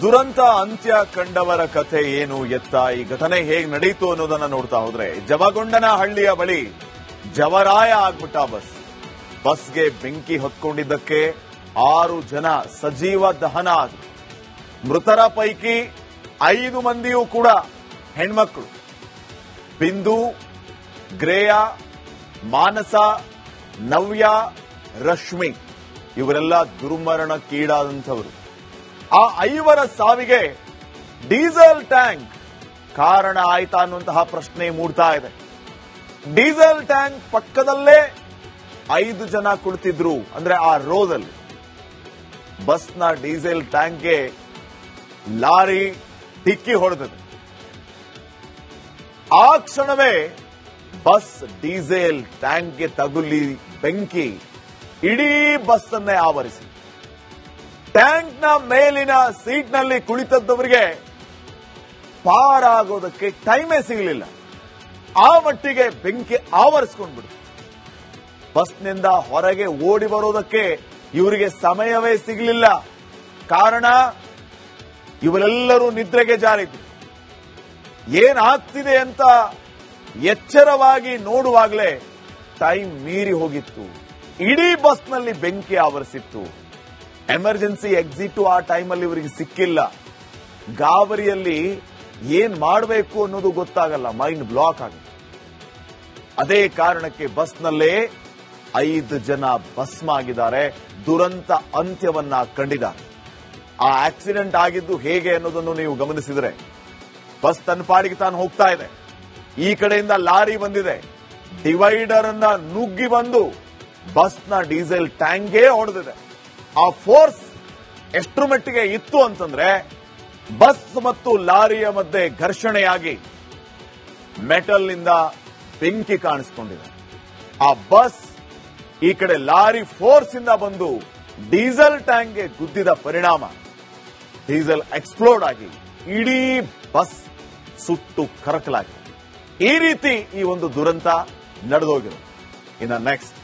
ದುರಂತ ಅಂತ್ಯ ಕಂಡವರ ಕಥೆ ಏನು ಎತ್ತ ಈ ಘಟನೆ ಹೇಗೆ ನಡೀತು ಅನ್ನೋದನ್ನ ನೋಡ್ತಾ ಹೋದ್ರೆ ಜವಗೊಂಡನಹಳ್ಳಿಯ ಬಳಿ ಜವರಾಯ ಆಗ್ಬಿಟ್ಟ ಬಸ್ಗೆ ಬೆಂಕಿ ಹೊತ್ಕೊಂಡಿದ್ದಕ್ಕೆ 6 ಜನ ಸಜೀವ ದಹನ ಆದ್ರು. ಮೃತರ ಪೈಕಿ 5 ಮಂದಿಯೂ ಕೂಡ ಹೆಣ್ಮಕ್ಳು. ಬಿಂದು, ಗ್ರೇಯಾ, ಮಾನಸ, ನವ್ಯ, ರಶ್ಮಿ ಇವರೆಲ್ಲ ದುರ್ಮರಣಕ್ಕೀಡಾದಂಥವರು. ಆ 5 ಸಾವಿಗೆ ಡೀಸೆಲ್ ಟ್ಯಾಂಕ್ ಕಾರಣ ಆಯ್ತಾ ಅನ್ನುವಂತಹ ಪ್ರಶ್ನೆ ಮೂಡ್ತಾ ಇದೆ. ಡೀಸೆಲ್ ಟ್ಯಾಂಕ್ ಪಕ್ಕದಲ್ಲೇ 5 ಜನ ಕುಳಿತಿದ್ರು. ಅಂದ್ರೆ ಆ ರೋದಲ್ಲಿ ಬಸ್ನ ಡೀಸೆಲ್ ಟ್ಯಾಂಕ್ಗೆ ಲಾರಿ ಡಿಕ್ಕಿ ಹೊಡೆದಿದೆ. ಆ ಕ್ಷಣವೇ ಬಸ್ ಡೀಸೆಲ್ ಟ್ಯಾಂಕ್ಗೆ ತಗುಲಿ ಬೆಂಕಿ ಇಡೀ ಬಸ್ ಅನ್ನೇ ಆವರಿಸಿ ಟ್ಯಾಂಕ್ನ ಮೇಲಿನ ಸೀಟ್ನಲ್ಲಿ ಕುಳಿತದ್ದವರಿಗೆ ಪಾರಾಗೋದಕ್ಕೆ ಟೈಮೇ ಸಿಗಲಿಲ್ಲ. ಆ ಮಟ್ಟಿಗೆ ಬೆಂಕಿ ಆವರಿಸಿಕೊಂಡ್ಬಿಡ್ತು. ಬಸ್ನಿಂದ ಹೊರಗೆ ಓಡಿ ಬರೋದಕ್ಕೆ ಇವರಿಗೆ ಸಮಯವೇ ಸಿಗಲಿಲ್ಲ. ಕಾರಣ ಇವರೆಲ್ಲರೂ ನಿದ್ರೆಗೆ ಜಾರಿದ್ರು. ಏನಾಗ್ತಿದೆ ಅಂತ ಎಚ್ಚರವಾಗಿ ನೋಡುವಾಗಲೇ ಟೈಮ್ ಮೀರಿ ಹೋಗಿತ್ತು. ಇಡೀ ಬಸ್ನಲ್ಲಿ ಬೆಂಕಿ ಆವರಿಸಿತ್ತು. ಎಮರ್ಜೆನ್ಸಿ ಎಕ್ಸಿಟ್ ಆ ಟೈಮಲ್ಲಿ ಇವರಿಗೆ ಸಿಕ್ಕಿಲ್ಲ. ಗಾಬರಿಯಲ್ಲಿ ಏನ್ ಮಾಡಬೇಕು ಅನ್ನೋದು ಗೊತ್ತಾಗಲ್ಲ, ಮೈಂಡ್ ಬ್ಲಾಕ್ ಆಗುತ್ತೆ. ಅದೇ ಕಾರಣಕ್ಕೆ ಬಸ್ನಲ್ಲೇ 5 ಜನ ಭಸ್ಮ ಆಗಿದ್ದಾರೆ. ದುರಂತ ಅಂತ್ಯವನ್ನ ಕಂಡಿದ್ದಾರೆ. ಆ ಆಕ್ಸಿಡೆಂಟ್ ಆಗಿದ್ದು ಹೇಗೆ ಅನ್ನೋದನ್ನು ನೀವು ಗಮನಿಸಿದ್ರೆ ಬಸ್ ತನ್ನ ಪಾಡಿಗೆ ತಾನು ಹೋಗ್ತಾ ಇದೆ. ಈ ಕಡೆಯಿಂದ ಲಾರಿ ಬಂದಿದೆ. ಡಿವೈಡರ್ ಅನ್ನ ನುಗ್ಗಿ ಬಂದು ಬಸ್ನ ಡೀಸೆಲ್ ಟ್ಯಾಂಕ್ಗೆ ಹೊಡೆದಿದೆ. ಆ ಫೋರ್ಸ್ ಎಷ್ಟರ ಮಟ್ಟಿಗೆ ಇತ್ತು ಅಂತಂದ್ರೆ ಬಸ್ ಮತ್ತು ಲಾರಿಯ ಮಧ್ಯೆ ಘರ್ಷಣೆಯಾಗಿ ಮೆಟಲ್ ನಿಂದ ಬೆಂಕಿ ಕಾಣಿಸಿಕೊಂಡಿದೆ. ಆ ಬಸ್ ಈ ಕಡೆ ಲಾರಿ ಫೋರ್ಸ್ ಇಂದ ಬಂದು ಡೀಸೆಲ್ ಟ್ಯಾಂಕ್ಗೆ ಗುದ್ದಿದ ಪರಿಣಾಮ ಡೀಸೆಲ್ ಎಕ್ಸ್ಪ್ಲೋಡ್ ಆಗಿ ಇಡೀ ಬಸ್ ಸುಟ್ಟು ಕರಕಲಾಗಿದೆ. ಈ ರೀತಿ ಈ ಒಂದು ದುರಂತ ನಡೆದೋಗಿರೋದು. ಇನ್ನು ನೆಕ್ಸ್ಟ್,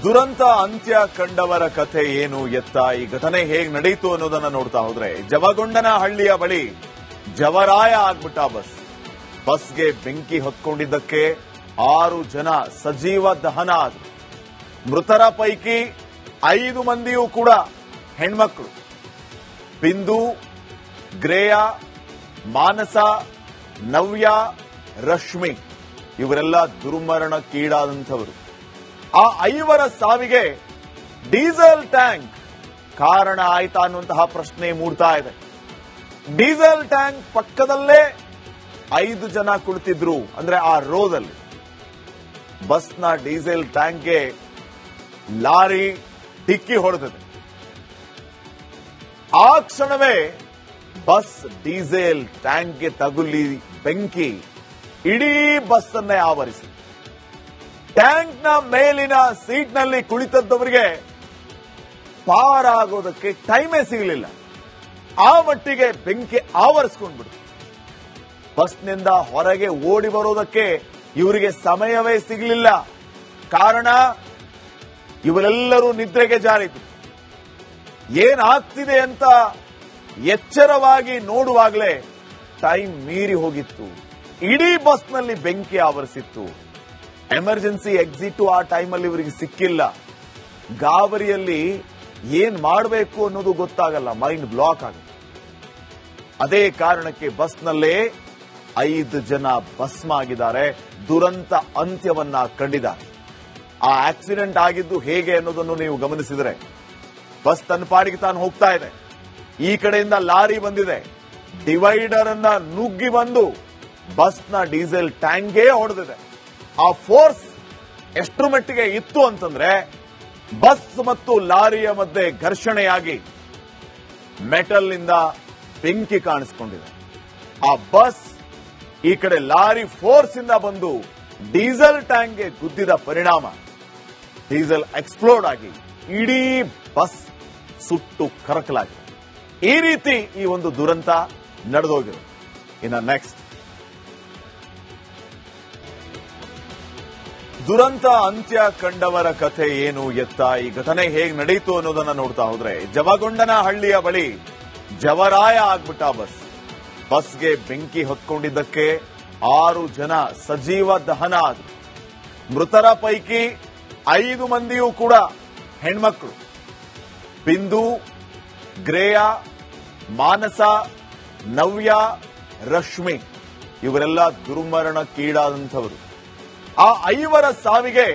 ದುರಂತ ಅಂತ್ಯ ಕಂಡವರ ಕಥೆ ಏನು ಎತ್ತ ಈ ಘಟನೆ ಹೇಗೆ ನಡೀತು ಅನ್ನೋದನ್ನ ನೋಡ್ತಾ ಹೋದ್ರೆ ಜವಗೊಂಡನಹಳ್ಳಿಯ ಬಳಿ ಜವರಾಯ ಆಗ್ಬಿಟ್ಟ ಬಸ್ಗೆ ಬೆಂಕಿ ಹೊತ್ಕೊಂಡಿದ್ದಕ್ಕೆ 6 ಜನ ಸಜೀವ ದಹನ ಆದ್ರು. ಮೃತರ ಪೈಕಿ 5 ಮಂದಿಯೂ ಕೂಡ ಹೆಣ್ಮಕ್ಳು. ಬಿಂದು, ಗ್ರೇಯಾ, ಮಾನಸ, ನವ್ಯ, ರಶ್ಮಿ ಇವರೆಲ್ಲ ದುರ್ಮರಣಕ್ಕೀಡಾದಂಥವರು. ಆ 5 ಸಾವಿಗೆ ಡೀಸೆಲ್ ಟ್ಯಾಂಕ್ ಕಾರಣ ಆಯ್ತಾ ಅನ್ನುವಂತಹ ಪ್ರಶ್ನೆ ಮೂಡ್ತಾ ಇದೆ. ಡೀಸೆಲ್ ಟ್ಯಾಂಕ್ ಪಕ್ಕದಲ್ಲೇ 5 ಜನ ಕುಳಿತಿದ್ರು. ಅಂದ್ರೆ ಆ ರೋದಲ್ಲಿ ಬಸ್ನ ಡೀಸೆಲ್ ಟ್ಯಾಂಕ್ಗೆ ಲಾರಿ ಡಿಕ್ಕಿ ಹೊಡೆದಿದೆ. ಆ ಕ್ಷಣವೇ ಬಸ್ ಡೀಸೆಲ್ ಟ್ಯಾಂಕ್ಗೆ ತಗುಲಿ ಬೆಂಕಿ ಇಡೀ ಬಸ್ ಅನ್ನೇ ಆವರಿಸಿ ಟ್ಯಾಂಕ್ನ ಮೇಲಿನ ಸೀಟ್ನಲ್ಲಿ ಕುಳಿತದ್ದವರಿಗೆ ಪಾರಾಗೋದಕ್ಕೆ ಟೈಮೇ ಸಿಗಲಿಲ್ಲ. ಆ ಮಟ್ಟಿಗೆ ಬೆಂಕಿ ಆವರಿಸಿಕೊಂಡ್ಬಿಡ್ತು. ಬಸ್ನಿಂದ ಹೊರಗೆ ಓಡಿ ಬರೋದಕ್ಕೆ ಇವರಿಗೆ ಸಮಯವೇ ಸಿಗಲಿಲ್ಲ. ಕಾರಣ ಇವರೆಲ್ಲರೂ ನಿದ್ರೆಗೆ ಜಾರಿದ್ರು. ಏನಾಗ್ತಿದೆ ಅಂತ ಎಚ್ಚರವಾಗಿ ನೋಡುವಾಗಲೇ ಟೈಮ್ ಮೀರಿ ಹೋಗಿತ್ತು. ಇಡೀ ಬಸ್ನಲ್ಲಿ ಬೆಂಕಿ ಆವರಿಸಿತ್ತು. ಎಮರ್ಜೆನ್ಸಿ ಎಕ್ಸಿಟ್ ಆ ಟೈಮಲ್ಲಿ ಇವರಿಗೆ ಸಿಕ್ಕಿಲ್ಲ. ಗಾಬರಿಯಲ್ಲಿ ಏನ್ ಮಾಡಬೇಕು ಅನ್ನೋದು ಗೊತ್ತಾಗಲ್ಲ, ಮೈಂಡ್ ಬ್ಲಾಕ್ ಆಗುತ್ತೆ. ಅದೇ ಕಾರಣಕ್ಕೆ ಬಸ್ನಲ್ಲೇ 5 ಜನ ಭಸ್ಮ ಆಗಿದ್ದಾರೆ. ದುರಂತ ಅಂತ್ಯವನ್ನ ಕಂಡಿದ್ದಾರೆ. ಆ ಆಕ್ಸಿಡೆಂಟ್ ಆಗಿದ್ದು ಹೇಗೆ ಅನ್ನೋದನ್ನು ನೀವು ಗಮನಿಸಿದ್ರೆ ಬಸ್ ತನ್ನ ಪಾಡಿಗೆ ತಾನು ಹೋಗ್ತಾ ಇದೆ. ಈ ಕಡೆಯಿಂದ ಲಾರಿ ಬಂದಿದೆ. ಡಿವೈಡರ್ ಅನ್ನ ನುಗ್ಗಿ ಬಂದು ಬಸ್ನ ಡೀಸೆಲ್ ಟ್ಯಾಂಕ್ಗೆ ಹೊಡೆದಿದೆ. ಆ ಫೋರ್ಸ್ ಎಷ್ಟರ ಮಟ್ಟಿಗೆ ಇತ್ತು ಅಂತಂದ್ರೆ ಬಸ್ ಮತ್ತು ಲಾರಿಯ ಮಧ್ಯೆ ಘರ್ಷಣೆಯಾಗಿ ಮೆಟಲ್ ನಿಂದ ಬೆಂಕಿ ಕಾಣಿಸಿಕೊಂಡಿದೆ. ಆ ಬಸ್ ಈ ಕಡೆ ಲಾರಿ ಫೋರ್ಸ್ ಇಂದ ಬಂದು ಡೀಸೆಲ್ ಟ್ಯಾಂಕ್ಗೆ ಗುದ್ದಿದ ಪರಿಣಾಮ ಡೀಸೆಲ್ ಎಕ್ಸ್ಪ್ಲೋಡ್ ಆಗಿ ಇಡೀ ಬಸ್ ಸುಟ್ಟು ಕರಕಲಾಗಿದೆ. ಈ ರೀತಿ ಈ ಒಂದು ದುರಂತ ನಡೆದೋಗಿರೋದು. ಇನ್ನು ನೆಕ್ಸ್ಟ್, ದುರಂತ ಅಂತ್ಯ ಕಂಡವರ ಕಥೆ ಏನು ಎತ್ತ, ಈ ಘಟನೆ ಹೇಗೆ ನಡೀತು ಅನ್ನೋದನ್ನ ನೋಡ್ತಾ ಹೋದ್ರೆ, ಜವಗೊಂಡನಹಳ್ಳಿಯ ಬಳಿ ಜವರಾಯ ಆಗ್ಬಿಟ್ಟ ಬಸ್ಗೆ ಬೆಂಕಿ ಹೊತ್ಕೊಂಡಿದ್ದಕ್ಕೆ 6 ಜನ ಸಜೀವ ದಹನ ಆದ್ರು. ಮೃತರ ಪೈಕಿ 5 ಮಂದಿಯೂ ಕೂಡ ಹೆಣ್ಮಕ್ಳು. ಬಿಂದು, ಗ್ರೇಯ, ಮಾನಸ, ನವ್ಯ, ರಶ್ಮಿ ಇವರೆಲ್ಲ ದುರ್ಮರಣಕ್ಕೀಡಾದಂಥವರು. ಆ 5 ಸಾವಿಗೆ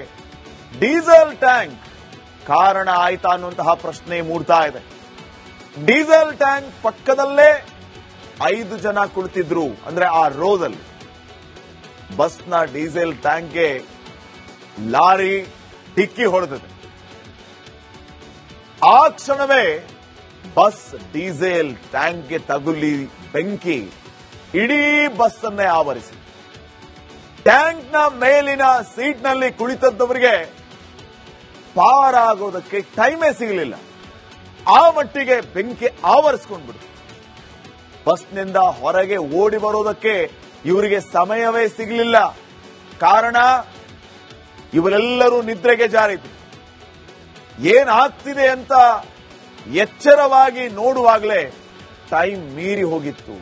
ಡೀಸೆಲ್ ಟ್ಯಾಂಕ್ ಕಾರಣ ಆಯ್ತಾ ಅನ್ನುವಂತಹ ಪ್ರಶ್ನೆ ಮೂಡ್ತಾ ಇದೆ. ಡೀಸೆಲ್ ಟ್ಯಾಂಕ್ ಪಕ್ಕದಲ್ಲೇ 5 ಜನ ಕುಳಿತಿದ್ರು. ಅಂದ್ರೆ ಆ ರೋದಲ್ಲಿ ಬಸ್ನ ಡೀಸೆಲ್ ಟ್ಯಾಂಕ್ಗೆ ಲಾರಿ ಡಿಕ್ಕಿ ಹೊಡೆದಿದೆ. ಆ ಕ್ಷಣವೇ ಬಸ್ ಡೀಸೆಲ್ ಟ್ಯಾಂಕ್ಗೆ ತಗುಲಿ ಬೆಂಕಿ ಇಡೀ ಬಸ್ ಅನ್ನೇ ಆವರಿಸಿ, ಟ್ಯಾಂಕ್ನ ಮೇಲಿನ ಸೀಟ್ನಲ್ಲಿ ಕುಳಿತದ್ದವರಿಗೆ ಪಾರಾಗೋದಕ್ಕೆ ಟೈಮೇ ಸಿಗಲಿಲ್ಲ. ಆ ಮಟ್ಟಿಗೆ ಬೆಂಕಿ ಆವರಿಸಿಕೊಂಡ್ಬಿಡ್ತು. ಬಸ್ನಿಂದ ಹೊರಗೆ ಓಡಿ ಬರೋದಕ್ಕೆ ಇವರಿಗೆ ಸಮಯವೇ ಸಿಗಲಿಲ್ಲ. ಕಾರಣ, ಇವರೆಲ್ಲರೂ ನಿದ್ರೆಗೆ ಜಾರಿದ್ರು. ಏನಾಗ್ತಿದೆ ಅಂತ ಎಚ್ಚರವಾಗಿ ನೋಡುವಾಗಲೇ ಟೈಮ್ ಮೀರಿ ಹೋಗಿತ್ತು.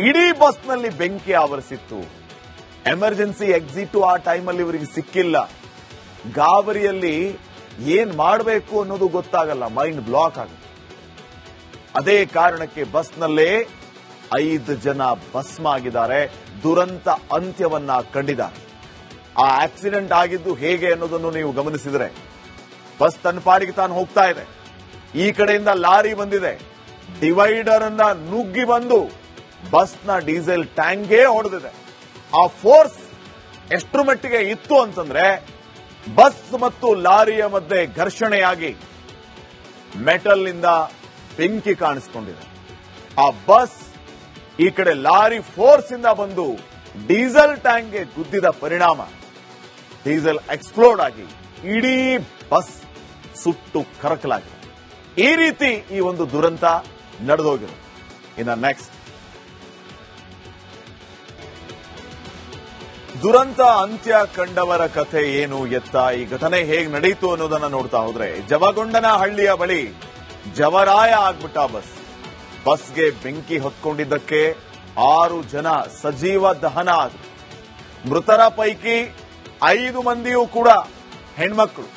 ಇಡೀ ಬಸ್ನಲ್ಲಿ ಬೆಂಕಿ ಆವರಿಸಿತ್ತು. ಎಮರ್ಜೆನ್ಸಿ ಎಕ್ಸಿಟ್ ಆ ಟೈಮಲ್ಲಿ ಇವರಿಗೆ ಸಿಕ್ಕಿಲ್ಲ. ಗಾಬರಿಯಲ್ಲಿ ಏನ್ ಮಾಡಬೇಕು ಅನ್ನೋದು ಗೊತ್ತಾಗಲ್ಲ, ಮೈಂಡ್ ಬ್ಲಾಕ್ ಆಗುತ್ತೆ. ಅದೇ ಕಾರಣಕ್ಕೆ ಬಸ್ನಲ್ಲೇ 5 ಜನ ಭಸ್ಮ ಆಗಿದ್ದಾರೆ, ದುರಂತ ಅಂತ್ಯವನ್ನ ಕಂಡಿದ್ದಾರೆ. ಆ ಆಕ್ಸಿಡೆಂಟ್ ಆಗಿದ್ದು ಹೇಗೆ ಅನ್ನೋದನ್ನು ನೀವು ಗಮನಿಸಿದ್ರೆ, ಬಸ್ ತನ್ನ ಪಾಡಿಗೆ ತಾನು ಹೋಗ್ತಾ ಇದೆ. ಈ ಕಡೆಯಿಂದ ಲಾರಿ ಬಂದಿದೆ, ಡಿವೈಡರ್ ಅನ್ನ ನುಗ್ಗಿ ಬಂದು ಬಸ್ನ ಡೀಸೆಲ್ ಟ್ಯಾಂಕ್ಗೆ ಹೊಡೆದಿದೆ. ಆ ಫೋರ್ಸ್ ಎಷ್ಟರ ಮಟ್ಟಿಗೆ ಇತ್ತು ಅಂತಂದ್ರೆ, ಬಸ್ ಮತ್ತು ಲಾರಿಯ ಮಧ್ಯೆ ಘರ್ಷಣೆಯಾಗಿ ಮೆಟಲ್ ನಿಂದ ಬೆಂಕಿ ಕಾಣಿಸಿಕೊಂಡಿದೆ. ಆ ಬಸ್ ಈ ಕಡೆ ಲಾರಿ ಫೋರ್ಸ್ ಇಂದ ಬಂದು ಡೀಸೆಲ್ ಟ್ಯಾಂಕ್ಗೆ ಗುದ್ದಿದ ಪರಿಣಾಮ ಡೀಸೆಲ್ ಎಕ್ಸ್ಪ್ಲೋಡ್ ಆಗಿ ಇಡೀ ಬಸ್ ಸುಟ್ಟು ಕರಕಲಾಗಿದೆ. ಈ ರೀತಿ ಈ ಒಂದು ದುರಂತ ನಡೆದೋಗಿದೆ. ಇನ್ನು ನೆಕ್ಸ್ಟ್, ದುರಂತ ಅಂತ್ಯ ಕಂಡವರ ಕಥೆ ಏನು ಎತ್ತ, ಈ ಘಟನೆ ಹೇಗೆ ನಡೀತು ಅನ್ನೋದನ್ನ ನೋಡ್ತಾ ಹೋದ್ರೆ, ಜವಗೊಂಡನಹಳ್ಳಿಯ ಬಳಿ ಜವರಾಯ ಆಗ್ಬಿಟ್ಟ ಬಸ್ಗೆ ಬೆಂಕಿ ಹೊತ್ಕೊಂಡಿದ್ದಕ್ಕೆ 6 ಜನ ಸಜೀವ ದಹನ ಆದ್ರು. ಮೃತರ ಪೈಕಿ 5 ಮಂದಿಯೂ ಕೂಡ ಹೆಣ್ಮಕ್ಳು.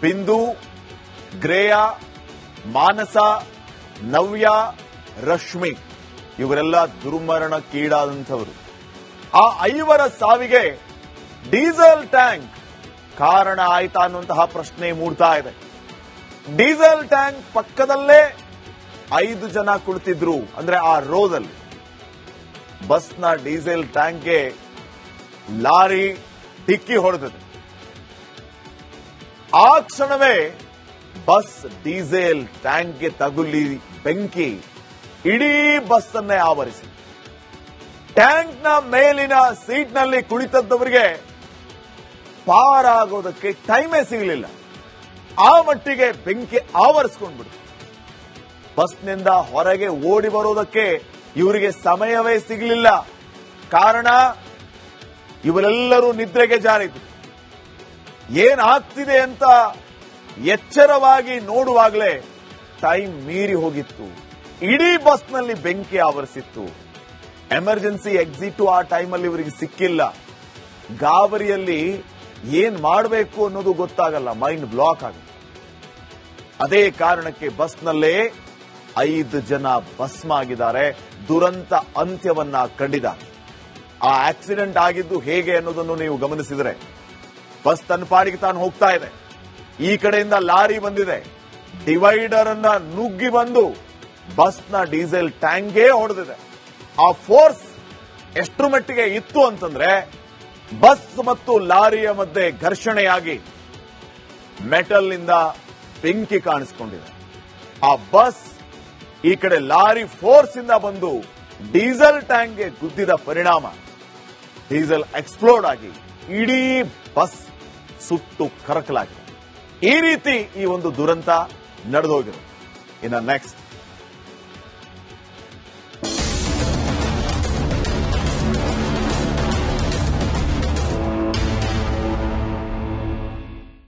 ಬಿಂದು, ಗ್ರೇಯ, ಮಾನಸ, ನವ್ಯ, ರಶ್ಮಿ ಇವರೆಲ್ಲ ದುರ್ಮರಣಕ್ಕೀಡಾದಂಥವರು. ಆ 5 ಸಾವಿಗೆ ಡೀಸೆಲ್ ಟ್ಯಾಂಕ್ ಕಾರಣ ಆಯ್ತಾ ಅನ್ನುವಂತಹ ಪ್ರಶ್ನೆ ಮೂಡ್ತಾ ಇದೆ. ಡೀಸೆಲ್ ಟ್ಯಾಂಕ್ ಪಕ್ಕದಲ್ಲೇ 5 ಜನ ಕುಳಿತಿದ್ರು. ಅಂದ್ರೆ ಆ ರೋದಲ್ಲಿ ಬಸ್ನ ಡೀಸೆಲ್ ಟ್ಯಾಂಕ್ಗೆ ಲಾರಿ ಡಿಕ್ಕಿ ಹೊಡೆದಿದೆ. ಆ ಕ್ಷಣವೇ ಬಸ್ ಡೀಸೆಲ್ ಟ್ಯಾಂಕ್ಗೆ ತಗುಲಿ ಬೆಂಕಿ ಇಡೀ ಬಸ್ ಅನ್ನೇ ಆವರಿಸಿ, ಟ್ಯಾಂಕ್ನ ಮೇಲಿನ ಸೀಟ್ನಲ್ಲಿ ಕುಳಿತದ್ದವರಿಗೆ ಪಾರಾಗೋದಕ್ಕೆ ಟೈಮೇ ಸಿಗಲಿಲ್ಲ. ಆ ಮಟ್ಟಿಗೆ ಬೆಂಕಿ ಆವರಿಸಿಕೊಂಡ್ಬಿಡ್ತು. ಬಸ್ನಿಂದ ಹೊರಗೆ ಓಡಿ ಬರೋದಕ್ಕೆ ಇವರಿಗೆ ಸಮಯವೇ ಸಿಗಲಿಲ್ಲ. ಕಾರಣ, ಇವರೆಲ್ಲರೂ ನಿದ್ರೆಗೆ ಜಾರಿದ್ರು. ಏನಾಗ್ತಿದೆ ಅಂತ ಎಚ್ಚರವಾಗಿ ನೋಡುವಾಗಲೇ ಟೈಮ್ ಮೀರಿ ಹೋಗಿತ್ತು. ಇಡೀ ಬಸ್ನಲ್ಲಿ ಬೆಂಕಿ ಆವರಿಸಿತ್ತು. ಎಮರ್ಜೆನ್ಸಿ ಎಕ್ಸಿಟ್ ಆ ಟೈಮಲ್ಲಿ ಇವರಿಗೆ ಸಿಕ್ಕಿಲ್ಲ. ಗಾಬರಿಯಲ್ಲಿ ಏನ್ ಮಾಡಬೇಕು ಅನ್ನೋದು ಗೊತ್ತಾಗಲ್ಲ, ಮೈಂಡ್ ಬ್ಲಾಕ್ ಆಗುತ್ತೆ. ಅದೇ ಕಾರಣಕ್ಕೆ ಬಸ್ನಲ್ಲೇ 5 ಜನ ಭಸ್ಮ ಆಗಿದ್ದಾರೆ, ದುರಂತ ಅಂತ್ಯವನ್ನ ಕಂಡಿದ್ದಾರೆ. ಆ ಆಕ್ಸಿಡೆಂಟ್ ಆಗಿದ್ದು ಹೇಗೆ ಅನ್ನೋದನ್ನು ನೀವು ಗಮನಿಸಿದ್ರೆ, ಬಸ್ ತನ್ನ ಪಾಡಿಗೆ ತಾನು ಹೋಗ್ತಾ ಇದೆ. ಈ ಕಡೆಯಿಂದ ಲಾರಿ ಬಂದಿದೆ, ಡಿವೈಡರ್ ಅನ್ನ ನುಗ್ಗಿ ಬಂದು ಬಸ್ನ ಡೀಸೆಲ್ ಟ್ಯಾಂಕ್ಗೆ ಹೊಡೆದಿದೆ. ಆ ಫೋರ್ಸ್ ಎಷ್ಟರ ಮಟ್ಟಿಗೆ ಇತ್ತು ಅಂತಂದ್ರೆ, ಬಸ್ ಮತ್ತು ಲಾರಿಯ ಮಧ್ಯೆ ಘರ್ಷಣೆಯಾಗಿ ಮೆಟಲ್ ನಿಂದ ಬೆಂಕಿ ಕಾಣಿಸಿಕೊಂಡಿದೆ. ಆ ಬಸ್ ಈ ಕಡೆ ಲಾರಿ ಫೋರ್ಸ್ ಇಂದ ಬಂದು ಡೀಸೆಲ್ ಟ್ಯಾಂಕ್ಗೆ ಗುದ್ದಿದ ಪರಿಣಾಮ ಡೀಸೆಲ್ ಎಕ್ಸ್ಪ್ಲೋಡ್ ಆಗಿ ಇಡೀ ಬಸ್ ಸುಟ್ಟು ಕರಕಲಾಗಿದೆ. ಈ ರೀತಿ ಈ ಒಂದು ದುರಂತ ನಡೆದೋಗಿದೆ. ಇನ್ನು ನೆಕ್ಸ್ಟ್,